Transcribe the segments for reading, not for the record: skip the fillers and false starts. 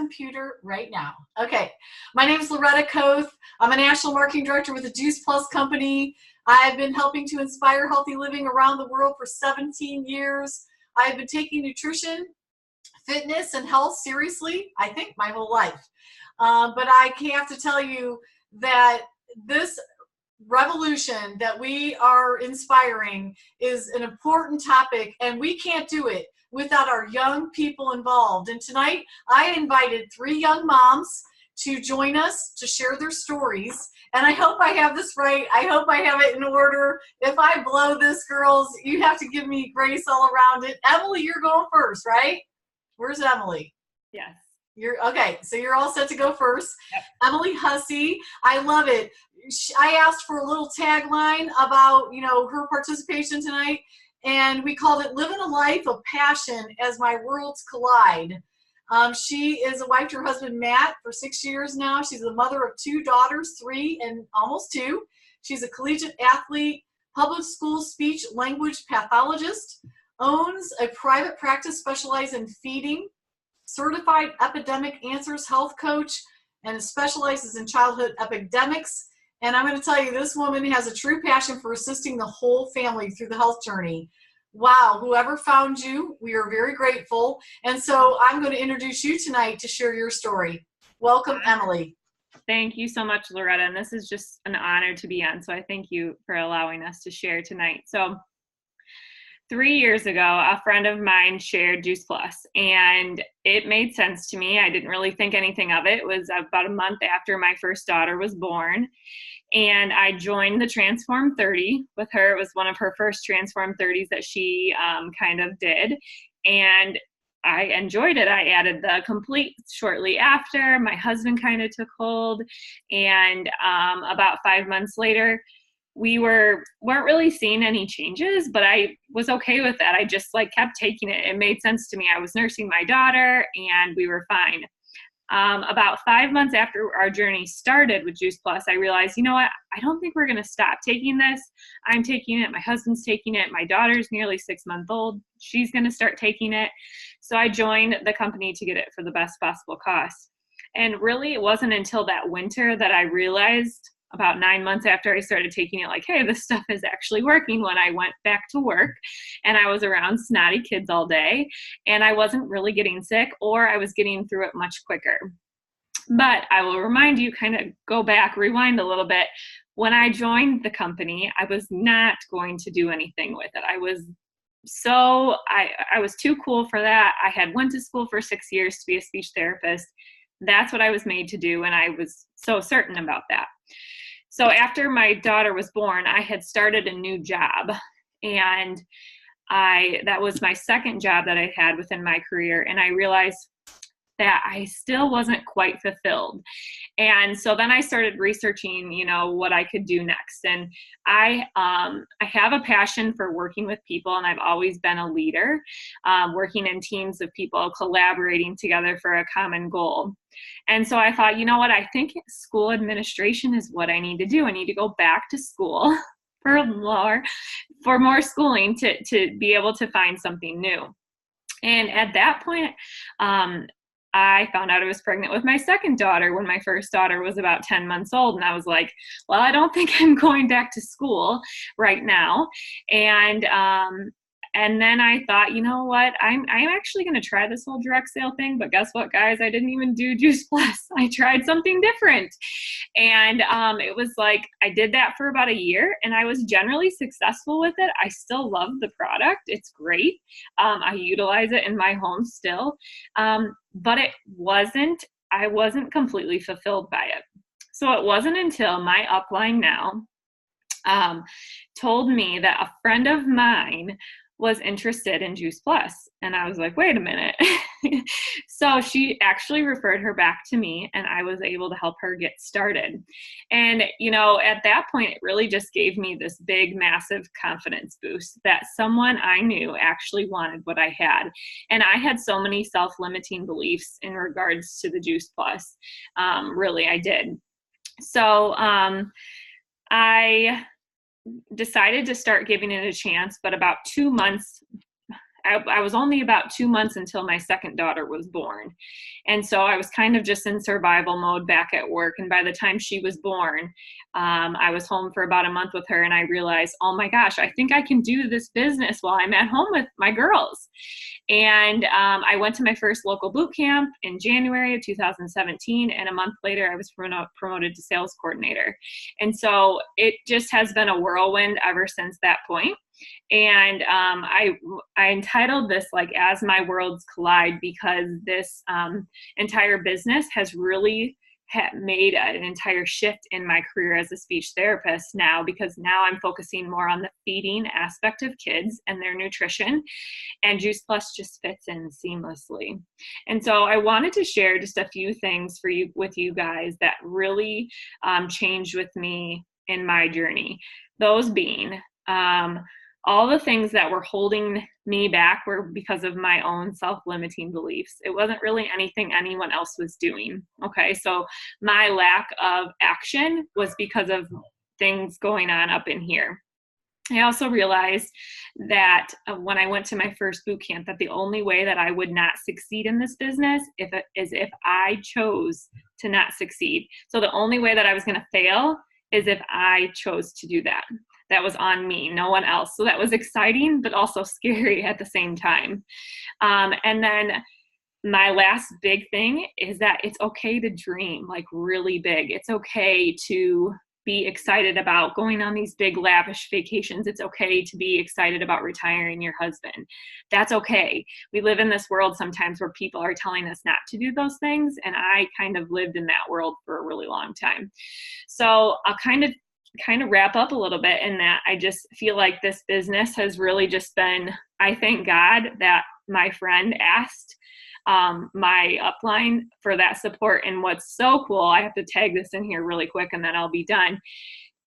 computer right now. Okay, my name is Loretta Koth. I'm a National Marketing Director with the Juice Plus Company. I've been helping to inspire healthy living around the world for 17 years. I've been taking nutrition, fitness, and health seriously, I think, my whole life. But I have to tell you that this revolution that we are inspiring is an important topic, and we can't do it without our young people involved. And tonight I invited 3 young moms to join us to share their stories. And I hope I have this right. I hope I have it in order. If I blow this, girls, you have to give me grace all around it. Emily, you're going first, right? Where's Emily? Yes. You're okay. So you're all set to go first. Yep. Emily Hussey, I love it. I asked for a little tagline about, her participation tonight, and we called it "Living a Life of Passion as My Worlds Collide." She is a wife to her husband, Matt, for 6 years now. She's the mother of 2 daughters, 3 and almost 2. She's a collegiate athlete, public school speech language pathologist, owns a private practice specialized in feeding, certified epidemic answers health coach, and specializes in childhood epidemics. And I'm going to tell you, this woman has a true passion for assisting the whole family through the health journey. Wow, whoever found you, we are very grateful. And so I'm going to introduce you tonight to share your story. Welcome, Emily. Thank you so much, Loretta. And this is just an honor to be on. So I thank you for allowing us to share tonight. So 3 years ago, a friend of mine shared Juice Plus, and it made sense to me. I didn't really think anything of it. It was about a month after my first daughter was born, and I joined the Transform 30 with her. It was one of her first Transform 30s that she kind of did, and I enjoyed it. I added the Complete shortly after. My husband kind of took hold, and about 5 months later, we weren't really seeing any changes, but I was okay with that. I just kept taking it. It made sense to me. I was nursing my daughter and we were fine. About 5 months after our journey started with Juice Plus, I realized, you know what? I don't think we're going to stop taking this. I'm taking it. My husband's taking it. My daughter's nearly 6 months old. She's going to start taking it. So I joined the company to get it for the best possible cost. And really, it wasn't until that winter that I realized, about 9 months after I started taking it, hey, this stuff is actually working, when I went back to work and I was around snotty kids all day and I wasn't really getting sick, or I was getting through it much quicker. But I will remind you, kind of go back, rewind a little bit. When I joined the company, I was not going to do anything with it. I was too cool for that. I had went to school for 6 years to be a speech therapist. That's what I was made to do, and I was so certain about that. So after my daughter was born, I had started a new job, and that was my second job that I had within my career, and I realized that I still wasn't quite fulfilled. And so then I started researching, what I could do next. And I have a passion for working with people, and I've always been a leader, working in teams of people, collaborating together for a common goal. And so I thought, you know what, I think school administration is what I need to do. I need to go back to school for more schooling to be able to find something new. And at that point, I found out I was pregnant with my second daughter when my first daughter was about 10 months old. And I was like, well, I don't think I'm going back to school right now. And then I thought, you know what, I'm actually going to try this whole direct sale thing. But guess what, guys? I didn't even do Juice Plus. I tried something different. And it was I did that for about a year, and I was generally successful with it. I still love the product. It's great. I utilize it in my home still. But I wasn't completely fulfilled by it. So it wasn't until my upline now told me that a friend of mine was interested in Juice Plus. And I was like, wait a minute. So she actually referred her back to me, and I was able to help her get started. And, at that point, it really just gave me this big, massive confidence boost that someone I knew actually wanted what I had. And I had so many self-limiting beliefs in regards to the Juice Plus. Really, I did. So I decided to start giving it a chance, but about 2 months I was only about 2 months until my second daughter was born. And so I was kind of just in survival mode back at work. And by the time she was born, I was home for about a month with her, and I realized, oh my gosh, I think I can do this business while I'm at home with my girls. And I went to my first local boot camp in January of 2017, and a month later I was promoted to sales coordinator. And so it just has been a whirlwind ever since that point. And I entitled this like As My Worlds Collide, because this entire business has really made an entire shift in my career as a speech therapist now, because now I'm focusing more on the feeding aspect of kids and their nutrition, and Juice Plus just fits in seamlessly. And so I wanted to share just a few things with you guys that really changed with me in my journey. Those being, all the things that were holding me back were because of my own self-limiting beliefs. It wasn't really anything anyone else was doing. Okay, so my lack of action was because of things going on up in here. I also realized that when I went to my first boot camp, that the only way that I would not succeed in this business is if I chose to not succeed. So the only way that I was going to fail is if I chose to do that. That was on me, no one else. So that was exciting, but also scary at the same time. And then my last big thing is that it's okay to dream like really big. It's okay to be excited about going on these big lavish vacations. It's okay to be excited about retiring your husband. That's okay. We live in this world sometimes where people are telling us not to do those things. And I kind of lived in that world for a really long time. So I'll kind of wrap up a little bit in that I just feel like this business has really just been, I thank God that my friend asked my upline for that support. And what's so cool, I have to tag this in here really quick and then I'll be done.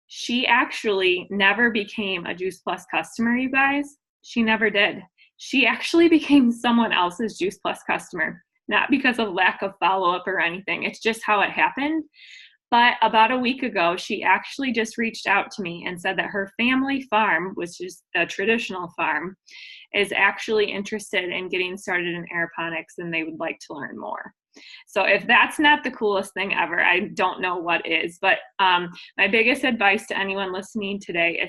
She actually never became a Juice Plus customer, you guys. She never did. She actually became someone else's Juice Plus customer, not because of lack of follow-up or anything. It's just how it happened. But about a week ago, she actually just reached out to me and said that her family farm, which is a traditional farm, is actually interested in getting started in aeroponics and they would like to learn more. So if that's not the coolest thing ever, I don't know what is. But my biggest advice to anyone listening today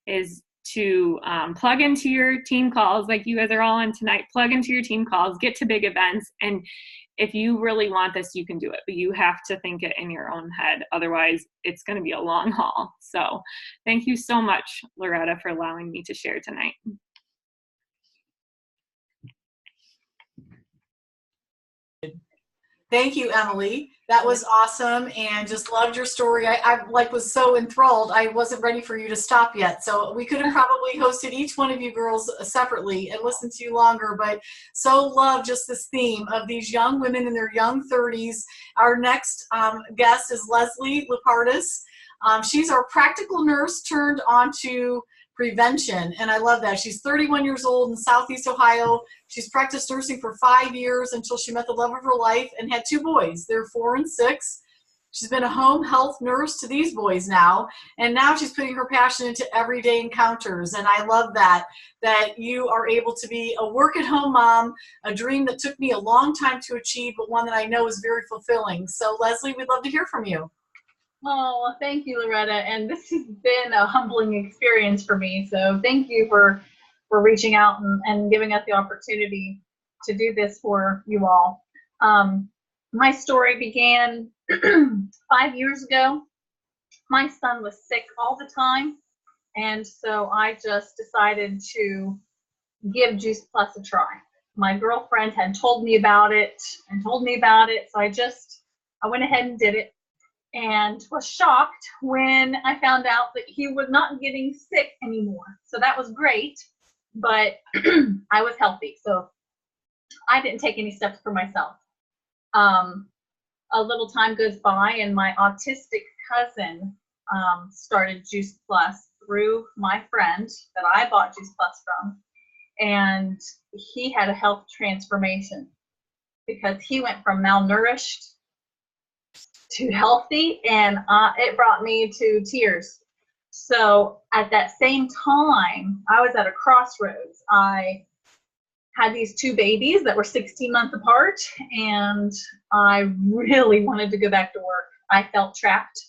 is to plug into your team calls like you guys are all on tonight. Plug into your team calls, get to big events, and if you really want this, you can do it, but you have to think it in your own head. Otherwise, it's going to be a long haul. So thank you so much, Loretta, for allowing me to share tonight. Thank you, Emily. That was awesome, and just loved your story. I was so enthralled. I wasn't ready for you to stop yet, so we could have probably hosted each one of you girls separately and listened to you longer. But so love just this theme of these young women in their young 30s. Our next guest is Leslie Lupardis. She's our practical nurse turned onto prevention, and I love that. She's 31 years old in Southeast Ohio. She's practiced nursing for 5 years until she met the love of her life and had 2 boys. They're 4 and 6. She's been a home health nurse to these boys now, and now she's putting her passion into everyday encounters. And I love that you are able to be a work-at-home mom, a dream that took me a long time to achieve, but one that I know is very fulfilling. So Leslie, we'd love to hear from you. Oh, thank you, Loretta. And this has been a humbling experience for me. So thank you for reaching out and giving us the opportunity to do this for you all. My story began 5 years ago. My son was sick all the time. And so I just decided to give Juice Plus a try. My girlfriend had told me about it. So I went ahead and did it. And was shocked when I found out that he was not getting sick anymore. So that was great, but I was healthy. So I didn't take any steps for myself. A little time goes by and my autistic cousin started Juice Plus through my friend that I bought Juice Plus from. And he had a health transformation because he went from malnourished to healthy, and it brought me to tears. So at that same time, I was at a crossroads. I had these two babies that were 16 months apart, and I really wanted to go back to work. I felt trapped.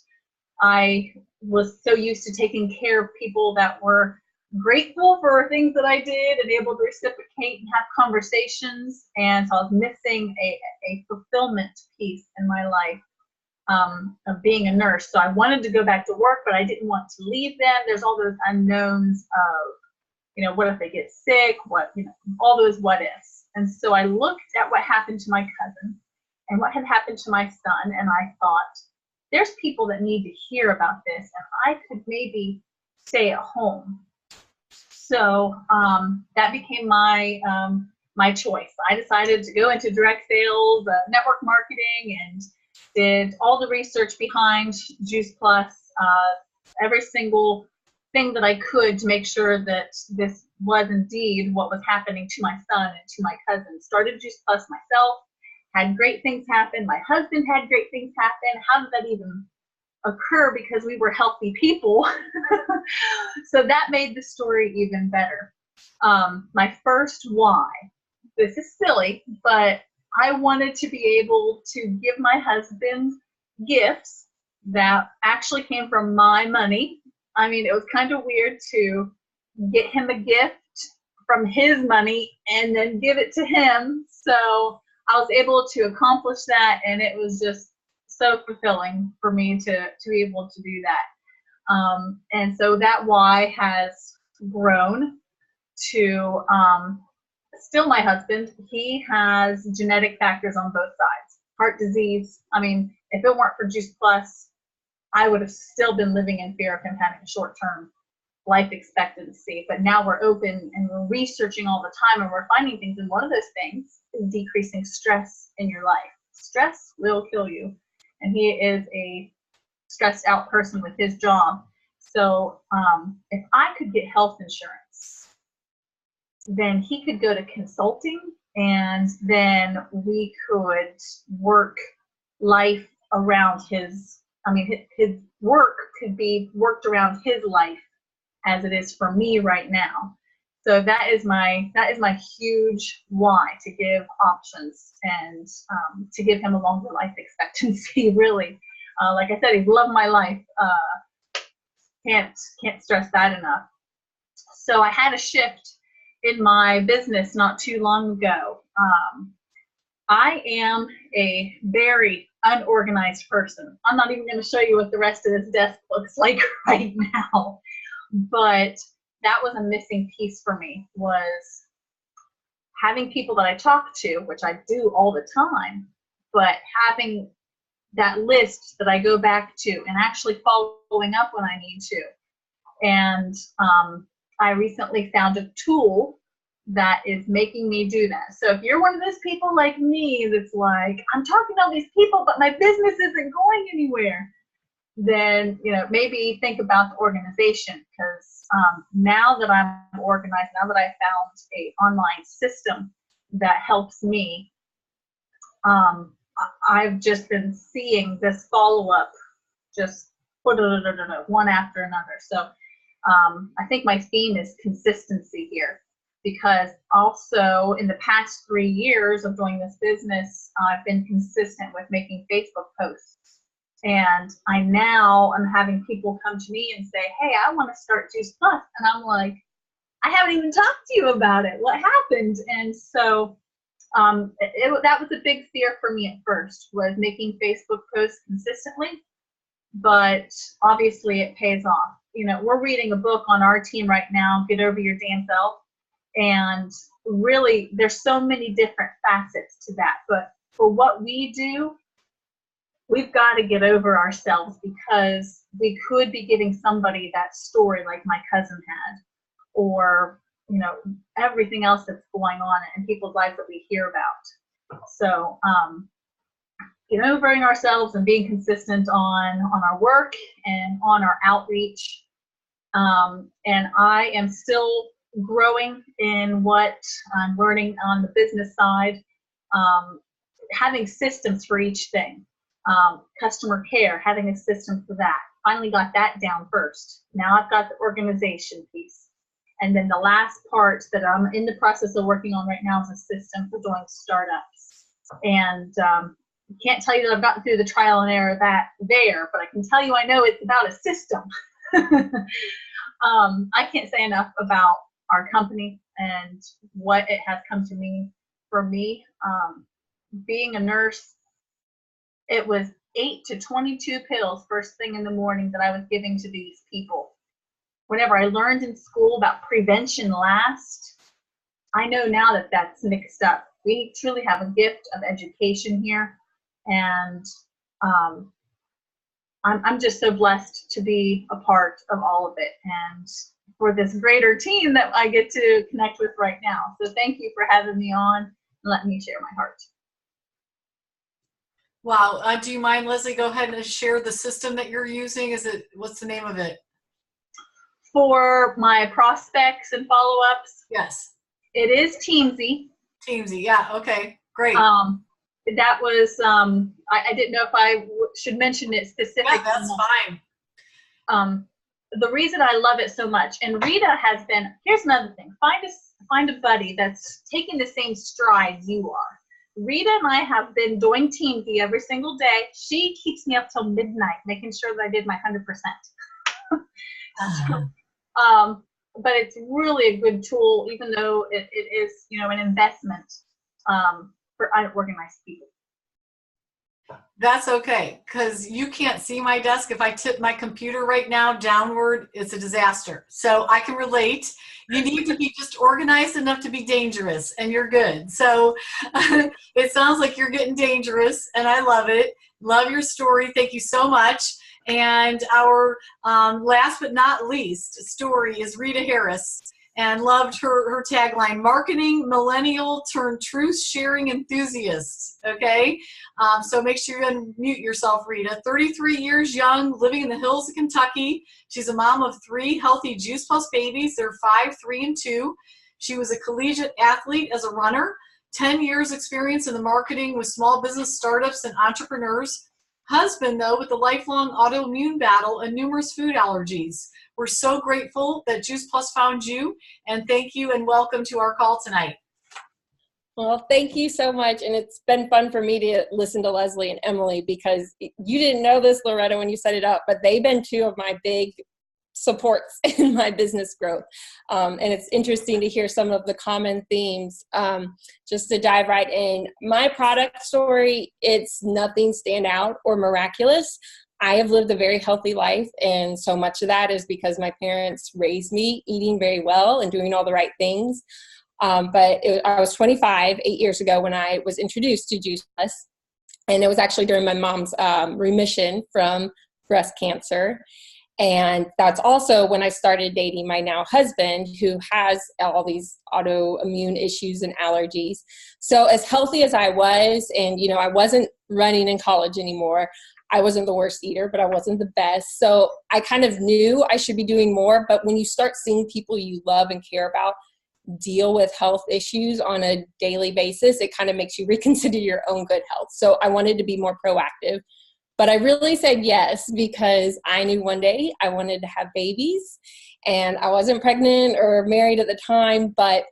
I was so used to taking care of people that were grateful for things that I did and able to reciprocate and have conversations. And so I was missing a fulfillment piece in my life of being a nurse. So I wanted to go back to work, but I didn't want to leave them. There's all those unknowns of, what if they get sick? All those what ifs. And so I looked at what happened to my cousin and what had happened to my son, and I thought, there's people that need to hear about this, and I could maybe stay at home. So that became my choice. I decided to go into direct sales, network marketing, and did all the research behind Juice Plus, every single thing that I could to make sure that this was indeed what was happening to my son and to my cousin. Started Juice Plus myself, had great things happen. My husband had great things happen. How did that even occur? Because we were healthy people. So that made the story even better. My first why, this is silly, but I wanted to be able to give my husband gifts that actually came from my money. I mean, it was kind of weird to get him a gift from his money and then give it to him. So I was able to accomplish that, and it was just so fulfilling for me to be able to do that. And so that why has grown to still my husband. He has genetic factors on both sides. Heart disease. I mean, if it weren't for Juice Plus, I would have still been living in fear of him having a short-term life expectancy. But now we're open and we're researching all the time, and we're finding things. And one of those things is decreasing stress in your life. Stress will kill you. And he is a stressed out person with his job. So if I could get health insurance, then he could go to consulting, and then we could work life around his work could be worked around his life as it is for me right now. So that is my huge why, to give options and to give him a longer life expectancy. Really, like I said, he's loved my life. Can't stress that enough. So I had a shift in my business not too long ago. I am a very unorganized person. I'm not even going to show you what the rest of this desk looks like right now, but that was a missing piece for me, was having people that I talk to, which I do all the time, but having that list that I go back to and actually following up when I need to. And I recently found a tool that is making me do that. So if you're one of those people like me that's like, I'm talking to all these people, but my business isn't going anywhere, then maybe think about the organization, because now that I'm organized, now that I found a online system that helps me, I've just been seeing this follow-up just one after another. So I think my theme is consistency here, because also in the past 3 years of doing this business, I've been consistent with making Facebook posts. And I'm having people come to me and say, hey, I want to start Juice Plus. And I'm like, I haven't even talked to you about it. What happened? And so that was a big fear for me at first, was making Facebook posts consistently. But obviously it pays off. We're reading a book on our team right now, Get Over Your Damn Self. And really, there's so many different facets to that. But for what we do, we've got to get over ourselves, because we could be giving somebody that story like my cousin had, or everything else that's going on in people's lives that we hear about. So get over ourselves and being consistent on our work and on our outreach. And I am still growing in what I'm learning on the business side, having systems for each thing. Customer care, having a system for that. Finally got that down first. Now I've got the organization piece. And then the last part that I'm in the process of working on right now is a system for doing startups. And can't tell you that I've gotten through the trial and error but I can tell you I know it's about a system. I can't say enough about our company and what it has come to mean for me. Being a nurse, it was 8 to 22 pills first thing in the morning that I was giving to these people. Whenever I learned in school about prevention last, I know now that that's mixed up. We truly have a gift of education here, and I'm just so blessed to be a part of all of it and for this greater team that I get to connect with right now. So thank you for having me on and letting me share my heart. Wow. Do you mind, Leslie, go ahead and share the system that you're using? What's the name of it? For my prospects and follow-ups, Yes. it is Teamzy. Teamzy, yeah, okay, great. That was, I didn't know if I should mention it specifically. Yeah, that's fine. The reason I love it so much, and Rita has been, here's another thing, find a buddy that's taking the same strides you are. Rita and I have been doing Teamzy every single day. She keeps me up till midnight, making sure that I did my 100%. But it's really a good tool, even though it is, an investment for unorganized people. That's okay, because you can't see my desk. If I tip my computer right now downward, it's a disaster. So I can relate. You need to be just organized enough to be dangerous, and you're good. So it sounds like you're getting dangerous, and I love it. Love your story. Thank you so much. And our last but not least story is Rita Harris, and loved her tagline, marketing millennial turned truth sharing enthusiast. Okay, so make sure you unmute yourself, Rita. 33 years young, living in the hills of Kentucky. She's a mom of 3 healthy Juice Plus babies. They're 5, 3, and 2. She was a collegiate athlete as a runner. 10 years experience in the marketing with small business startups and entrepreneurs. Husband, though, with a lifelong autoimmune battle and numerous food allergies. We're so grateful that Juice Plus found you, and thank you and welcome to our call tonight. Well, thank you so much, and it's been fun for me to listen to Leslie and Emily, because you didn't know this, Loretta, when you set it up, but they've been 2 of my big supports in my business growth. And it's interesting to hear some of the common themes. Just to dive right in, my product story, it's nothing standout or miraculous. I have lived a very healthy life, and so much of that is because my parents raised me eating very well and doing all the right things. I was 25 8 years ago when I was introduced to Juice Plus, and it was actually during my mom's remission from breast cancer. And that's also when I started dating my now husband, who has all these autoimmune issues and allergies. So as healthy as I was, and, I wasn't running in college anymore, I wasn't the worst eater, but I wasn't the best. So I kind of knew I should be doing more. But when you start seeing people you love and care about deal with health issues on a daily basis, it kind of makes you reconsider your own good health. So I wanted to be more proactive. But I really said yes because I knew one day I wanted to have babies, and I wasn't pregnant or married at the time. But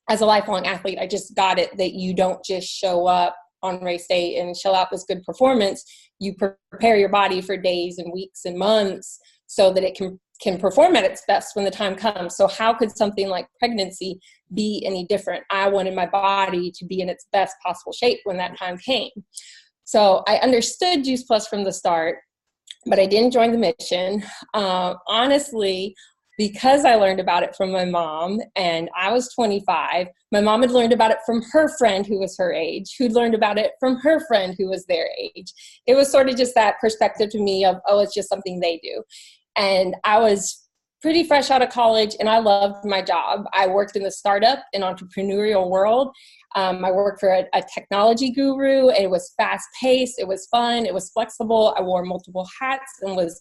as a lifelong athlete, I just got it that you don't just show up on race day and shell out this good performance. You prepare your body for days and weeks and months so that it can perform at its best when the time comes. So how could something like pregnancy be any different? I wanted my body to be in its best possible shape when that time came. So I understood Juice Plus from the start, but I didn't join the mission. Honestly, because I learned about it from my mom, and I was 25, my mom had learned about it from her friend who was her age, who'd learned about it from her friend who was their age. It was sort of just that perspective to me of, oh, it's just something they do. And I was pretty fresh out of college, and I loved my job. I worked in the startup and entrepreneurial world. I worked for a technology guru. It was fast-paced. It was fun. It was flexible. I wore multiple hats and was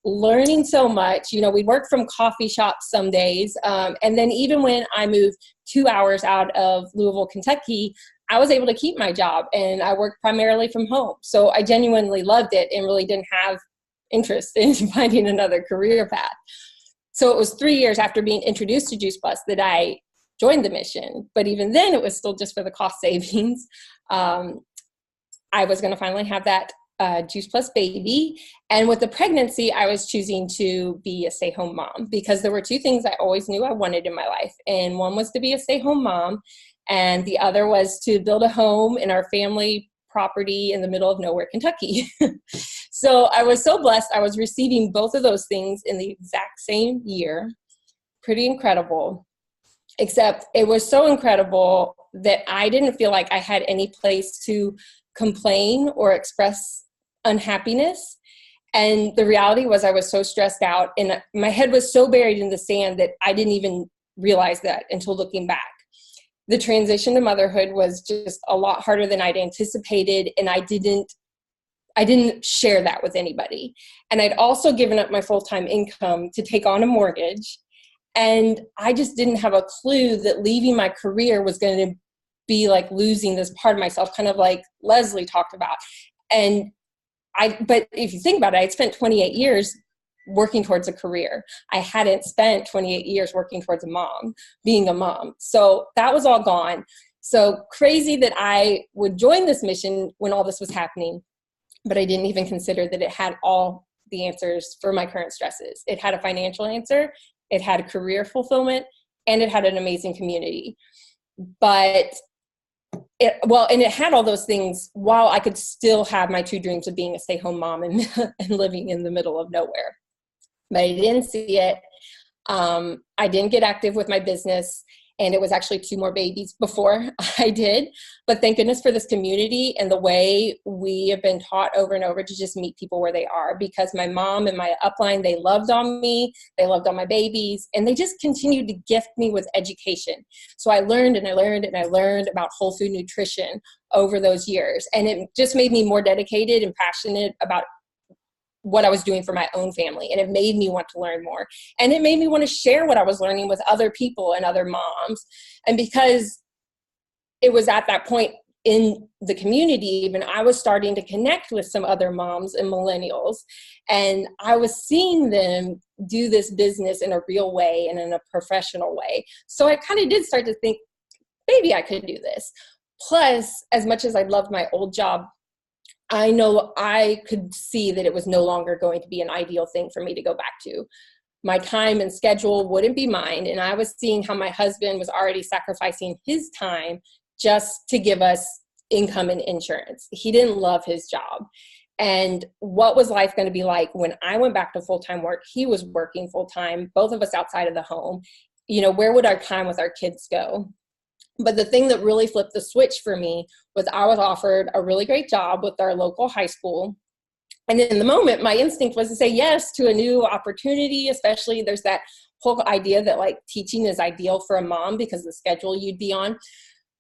learning so much. We'd work from coffee shops some days. And then even when I moved 2 hours out of Louisville, Kentucky, I was able to keep my job, and I worked primarily from home. So I genuinely loved it and really didn't have interest in finding another career path. So it was 3 years after being introduced to Juice Plus that I joined the mission. But even then, it was still just for the cost savings. I was going to finally have that Juice Plus baby. And with the pregnancy, I was choosing to be a stay-home mom because there were two things I always knew I wanted in my life. And one was to be a stay-home mom, and the other was to build a home in our family property in the middle of nowhere, Kentucky. So I was so blessed. I was receiving both of those things in the exact same year. Pretty incredible. Except it was so incredible that I didn't feel like I had any place to complain or express unhappiness. And the reality was I was so stressed out and my head was so buried in the sand that I didn't even realize that until looking back. The transition to motherhood was just a lot harder than I'd anticipated, and I didn't share that with anybody. And I'd also given up my full-time income to take on a mortgage. And I just didn't have a clue that leaving my career was going to be like losing this part of myself, kind of like Leslie talked about. But if you think about it, I'd spent 28 years working towards a career. I hadn't spent 28 years working towards being a mom. So that was all gone. So crazy that I would join this mission when all this was happening, but I didn't even consider that it had all the answers for my current stresses. It had a financial answer, it had a career fulfillment, and it had an amazing community. But it had all those things while I could still have my two dreams of being a stay-home mom and living in the middle of nowhere. But I didn't see it. I didn't get active with my business, and it was actually 2 more babies before I did. But thank goodness for this community and the way we have been taught over and over to just meet people where they are, because my mom and my upline, they loved on me, they loved on my babies, and they just continued to gift me with education. So I learned and I learned and I learned about whole food nutrition over those years. And it just made me more dedicated and passionate about what I was doing for my own family. And it made me want to learn more. And it made me want to share what I was learning with other people and other moms. And because it was at that point in the community, even I was starting to connect with some other moms and millennials. And I was seeing them do this business in a real way and in a professional way. So I kind of did start to think, maybe I could do this. Plus, as much as I loved my old job, I know I could see that it was no longer going to be an ideal thing for me to go back to. My time and schedule wouldn't be mine. And I was seeing how my husband was already sacrificing his time just to give us income and insurance. He didn't love his job. And what was life going to be like when I went back to full-time work? He was working full-time, both of us outside of the home. Where would our time with our kids go? But the thing that really flipped the switch for me was I was offered a really great job with our local high school. And in the moment, my instinct was to say yes to a new opportunity, especially there's that whole idea that like teaching is ideal for a mom because of the schedule you'd be on.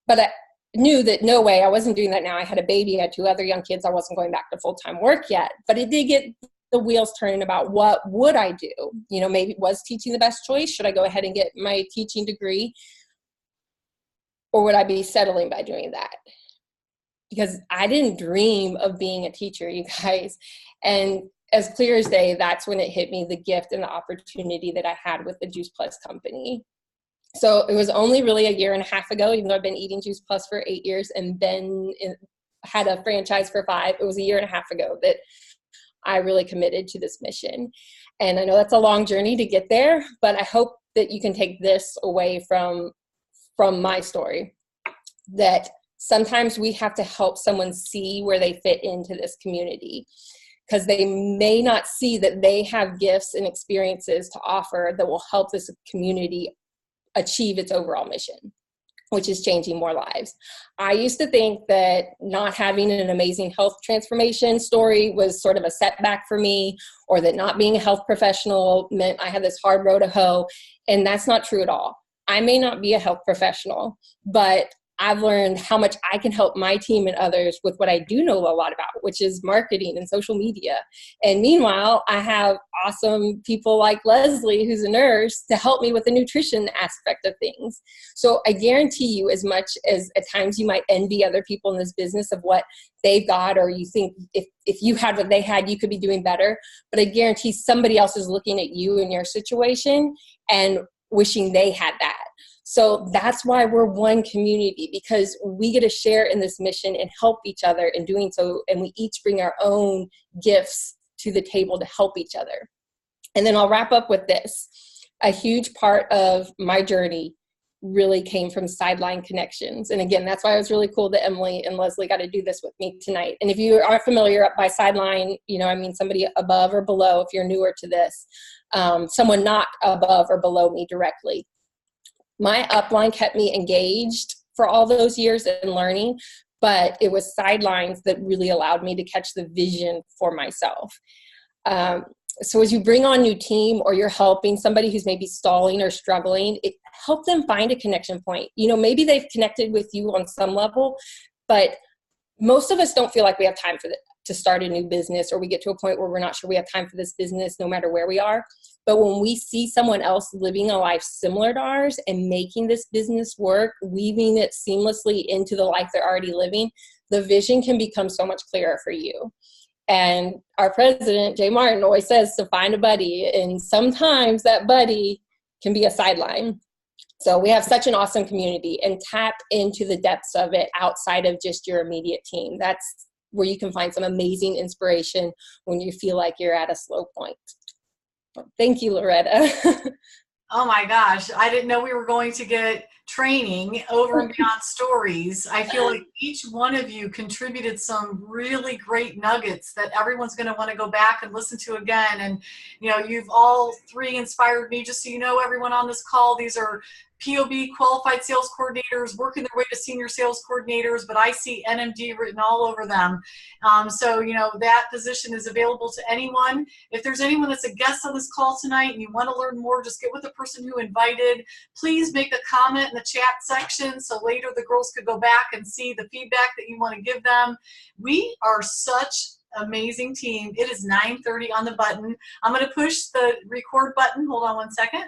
But I knew that no way, I wasn't doing that now. I had a baby, I had 2 other young kids. I wasn't going back to full-time work yet. But it did get the wheels turning about what would I do? Maybe was teaching the best choice? Should I go ahead and get my teaching degree? Or would I be settling by doing that? Because I didn't dream of being a teacher, you guys. And as clear as day, that's when it hit me, the gift and the opportunity that I had with the Juice Plus company. So it was only really 1.5 years ago, even though I've been eating Juice Plus for 8 years and had a franchise for 5. It was 1.5 years ago that I really committed to this mission. And I know that's a long journey to get there, but I hope that you can take this away from my story, that sometimes we have to help someone see where they fit into this community, because they may not see that they have gifts and experiences to offer that will help this community achieve its overall mission, which is changing more lives. I used to think that not having an amazing health transformation story was sort of a setback for me, or that not being a health professional meant I had this hard road to hoe, and that's not true at all. I may not be a health professional, but I've learned how much I can help my team and others with what I do know a lot about, which is marketing and social media. And meanwhile, I have awesome people like Leslie, who's a nurse, to help me with the nutrition aspect of things. So I guarantee you, as much as at times you might envy other people in this business of what they've got, or you think if you had what they had, you could be doing better. But I guarantee somebody else is looking at you in your situation and wishing they had that. So that's why we're one community, because we get to share in this mission and help each other in doing so. And we each bring our own gifts to the table to help each other. And then I'll wrap up with this. A huge part of my journey really came from Sideline Connections. And again, that's why it was really cool that Emily and Leslie got to do this with me tonight. And if you aren't familiar by Sideline, I mean somebody above or below, if you're newer to this, someone not above or below me directly. My upline kept me engaged for all those years in learning, but it was Sidelines that really allowed me to catch the vision for myself. So as you bring on new team, or you're helping somebody who's maybe stalling or struggling, help them find a connection point. Maybe they've connected with you on some level, but most of us don't feel like we have time to start a new business, or we get to a point where we're not sure we have time for this business no matter where we are. But when we see someone else living a life similar to ours and making this business work, weaving it seamlessly into the life they're already living, the vision can become so much clearer for you. And our president, Jay Martin, always says to find a buddy. And sometimes that buddy can be a sideline. So we have such an awesome community, and tap into the depths of it outside of just your immediate team. That's where you can find some amazing inspiration when you feel like you're at a slow point. Thank you, Loretta. Oh my gosh, I didn't know we were going to get training over and beyond stories. I feel like each one of you contributed some really great nuggets that everyone's going to want to go back and listen to again. And, you've all three inspired me. Just so you know, everyone on this call, these are POB qualified sales coordinators working their way to senior sales coordinators, but I see NMD written all over them. So, that position is available to anyone. If there's anyone that's a guest on this call tonight and you want to learn more, just get with the person who invited. Please make a comment in the chat section so later the girls could go back and see the feedback that you want to give them. We are such amazing team. It is 9:30 on the button. I'm going to push the record button. Hold on one second.